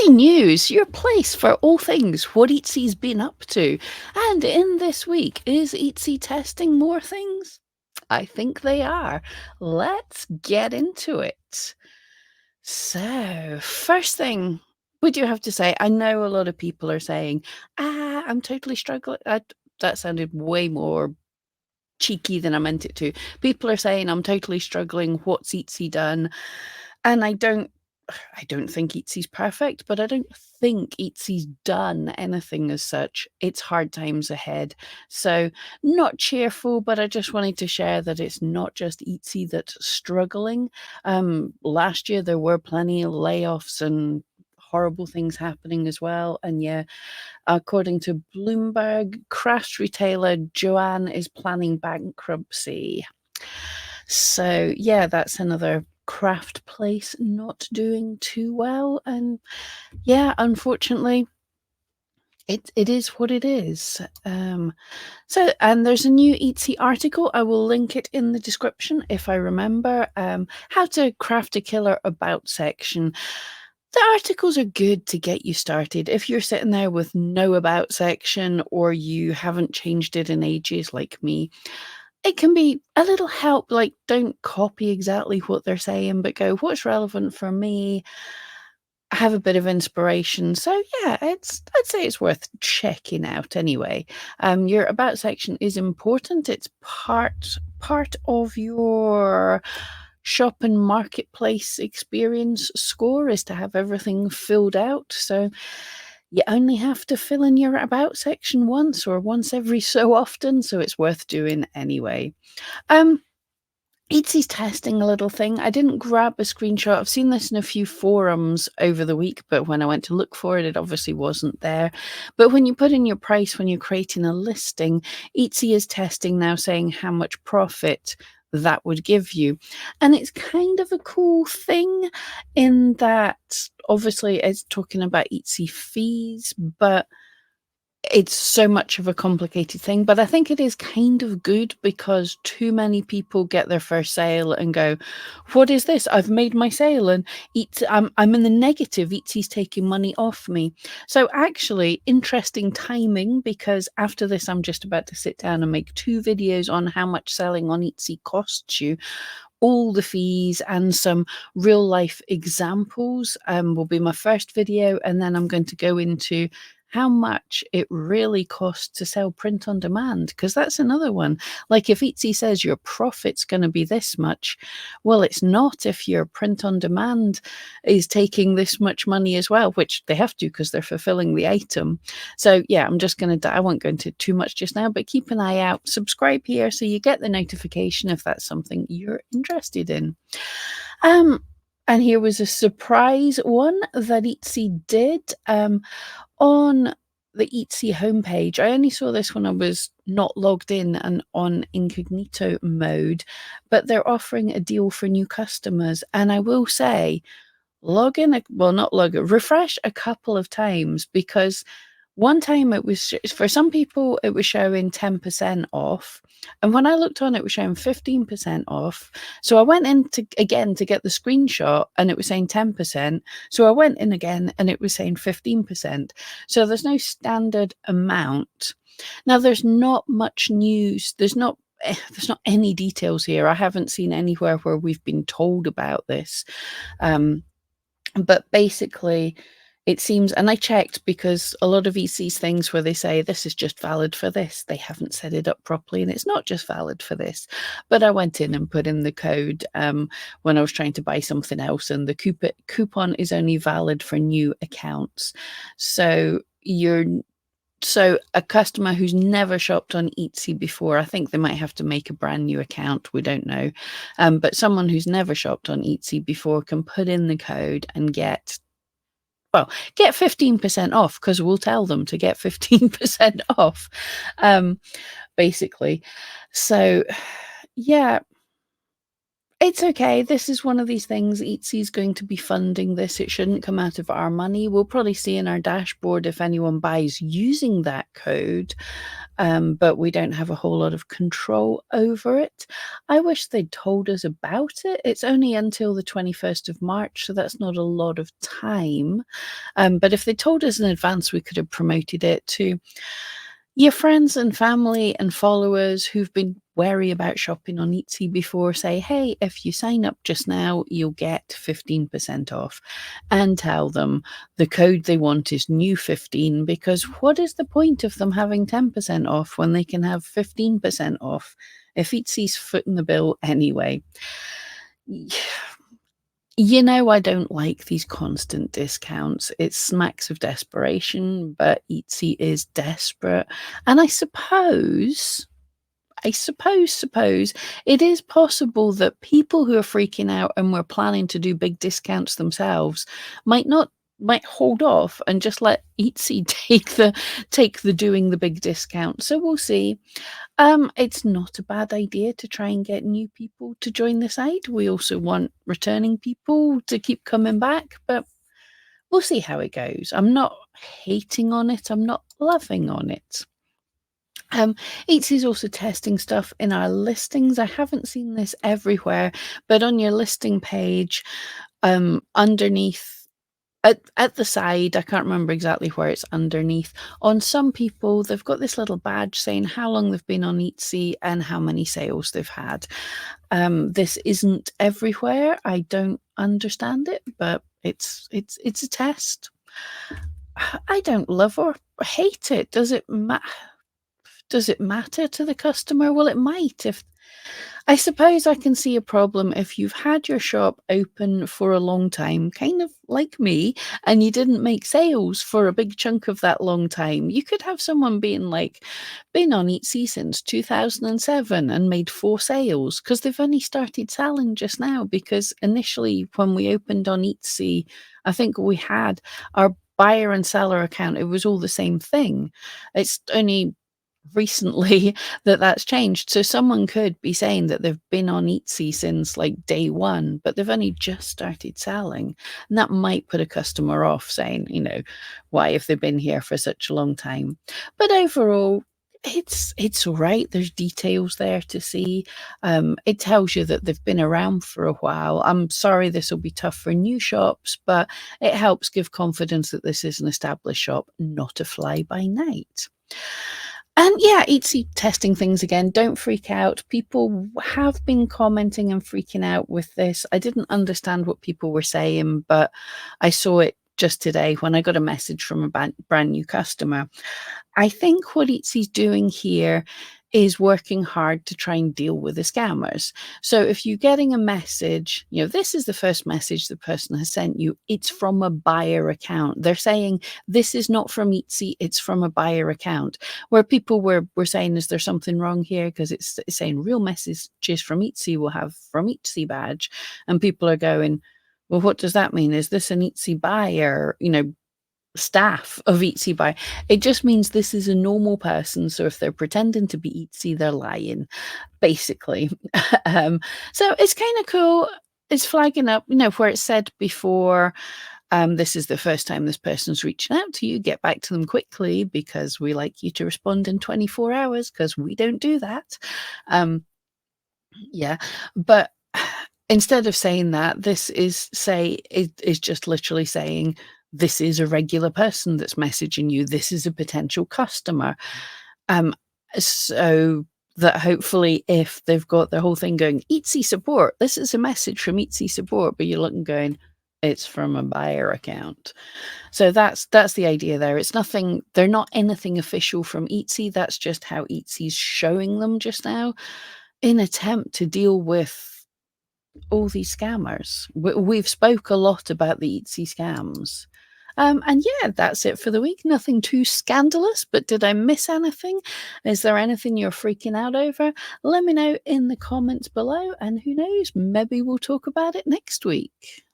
Etsy News, your place for all things what Etsy's been up to. And in this week, is Etsy testing more things? I think they are. Let's get into it. So, first thing, would you have to say, I know a lot of people are saying, I'm totally struggling. That sounded way more cheeky than I meant it to. People are saying I'm totally struggling. What's Etsy done? And I don't think Etsy's perfect, but I don't think Etsy's done anything as such. It's hard times ahead. So, not cheerful, but I just wanted to share that it's not just Etsy that's struggling. Last year, there were plenty of layoffs and horrible things happening as well. And yeah, according to Bloomberg, craft retailer Joann is planning bankruptcy. So, yeah, that's another craft place not doing too well. And yeah, unfortunately, it is what it is. And there's a new Etsy article. I will link it in the description if I remember. How to craft a killer about section. The articles are good to get you started. If you're sitting there with no about section or you haven't changed it in ages like me, it can be a little help. Like, don't copy exactly what they're saying, but go, what's relevant for me? Have a bit of inspiration. So yeah, I'd say it's worth checking out anyway. Your about section is important. It's part of your shop and marketplace experience score is to have everything filled out. So you only have to fill in your about section once or once every so often, so it's worth doing anyway. Um, Etsy's testing a little thing. I didn't grab a screenshot. I've seen this in a few forums over the week, but when I went to look for it, it obviously wasn't there. But when you put in your price, when you're creating a listing, Etsy is testing now, saying how much profit that would give you. And it's kind of a cool thing in that obviously it's talking about Etsy fees, but it's so much of a complicated thing, but I think it is kind of good because too many people get their first sale and go, "What is this? I've made my sale and I'm in the negative. Etsy's taking money off me." So actually, interesting timing because after this, I'm just about to sit down and make 2 videos on how much selling on Etsy costs you. All the fees and some real life examples will be my first video, and then I'm going to go into how much it really costs to sell print on demand, because that's another one. Like if Etsy says your profit's going to be this much, well, it's not if your print on demand is taking this much money as well, which they have to because they're fulfilling the item. So yeah, I'm just going to, I won't go into too much just now, but keep an eye out, subscribe here so you get the notification if that's something you're interested in. And here was a surprise one that Etsy did. On the Etsy homepage, I only saw this when I was not logged in and on incognito mode, but they're offering a deal for new customers. And I will say, log in, well, not log in, refresh a couple of times because one time it was, for some people, it was showing 10% off. And when I looked on, it was showing 15% off. So I went in again to get the screenshot and it was saying 10%. So I went in again and it was saying 15%. So there's no standard amount. Now, there's not much news. There's not any details here. I haven't seen anywhere where we've been told about this. But basically, it seems, and I checked because a lot of Etsy's things where they say this is just valid for this, they haven't set it up properly, and it's not just valid for this. But I went in and put in the code when I was trying to buy something else, and the coupon is only valid for new accounts. So a customer who's never shopped on Etsy before, I think they might have to make a brand new account. We don't know. But someone who's never shopped on Etsy before can put in the code and get 15% off because we'll tell them to get 15% off, basically. So, yeah, It's okay. This is one of these things. Etsy is going to be funding this. It shouldn't come out of our money. We'll probably see in our dashboard if anyone buys using that code, but we don't have a whole lot of control over it. I wish they'd told us about it. It's only until the 21st of March, so that's not a lot of time. But if they told us in advance, we could have promoted it to your friends and family and followers who've been wary about shopping on Etsy before. Say, hey, if you sign up just now, you'll get 15% off. And tell them the code they want is new 15, because what is the point of them having 10% off when they can have 15% off if Etsy's footing the bill anyway? You know, I don't like these constant discounts. It smacks of desperation, but Etsy is desperate. And I suppose it is possible that people who are freaking out and were planning to do big discounts themselves might not might hold off and just let Etsy take the doing the big discount. So we'll see. It's not a bad idea to try and get new people to join the site. We also want returning people to keep coming back, but we'll see how it goes. I'm not hating on it. I'm not loving on it. Etsy is also testing stuff in our listings. I haven't seen this everywhere, but on your listing page, underneath at the side, I can't remember exactly where it's underneath. On some people, they've got this little badge saying how long they've been on Etsy and how many sales they've had. This isn't everywhere. I don't understand it, but it's a test. I don't love or hate it. Does it matter to the customer? Well, it might. If I suppose I can see a problem if you've had your shop open for a long time, kind of like me, and you didn't make sales for a big chunk of that long time. You could have someone being like, been on Etsy since 2007 and made 4 sales because they've only started selling just now. Because initially, when we opened on Etsy, I think we had our buyer and seller account, it was all the same thing. It's only recently that that's changed. So someone could be saying that they've been on Etsy since like day one, but they've only just started selling. And that might put a customer off saying, why have they been here for such a long time? But overall, it's all right. There's details there to see. It tells you that they've been around for a while. I'm sorry this will be tough for new shops, but it helps give confidence that this is an established shop, not a fly by night. And yeah, Etsy testing things again. Don't freak out. People have been commenting and freaking out with this. I didn't understand what people were saying, but I saw it just today when I got a message from a brand new customer. I think what Etsy's doing here is working hard to try and deal with the scammers. So if you're getting a message, this is the first message the person has sent you, it's from a buyer account. They're saying, this is not from Etsy, it's from a buyer account. Where people were saying, is there something wrong here? Because it's saying real messages from Etsy will have from Etsy badge. And people are going, well, what does that mean? Is this an Etsy buyer? Staff of Etsy buy. It just means this is a normal person. So if they're pretending to be Etsy, they're lying, basically. So it's kind of cool. It's flagging up, where it said before, this is the first time this person's reaching out to you. Get back to them quickly because we like you to respond in 24 hours because we don't do that. Yeah, but instead of saying that, this is just literally saying this is a regular person that's messaging you. This is a potential customer. So that hopefully if they've got the whole thing going, Etsy support, this is a message from Etsy support, but you're looking going, it's from a buyer account. So that's the idea there. It's nothing, they're not anything official from Etsy. That's just how Etsy's showing them just now in attempt to deal with all these scammers. We've spoke a lot about the Etsy scams. And yeah, that's it for the week. Nothing too scandalous, but did I miss anything? Is there anything you're freaking out over? Let me know in the comments below, and who knows, maybe we'll talk about it next week.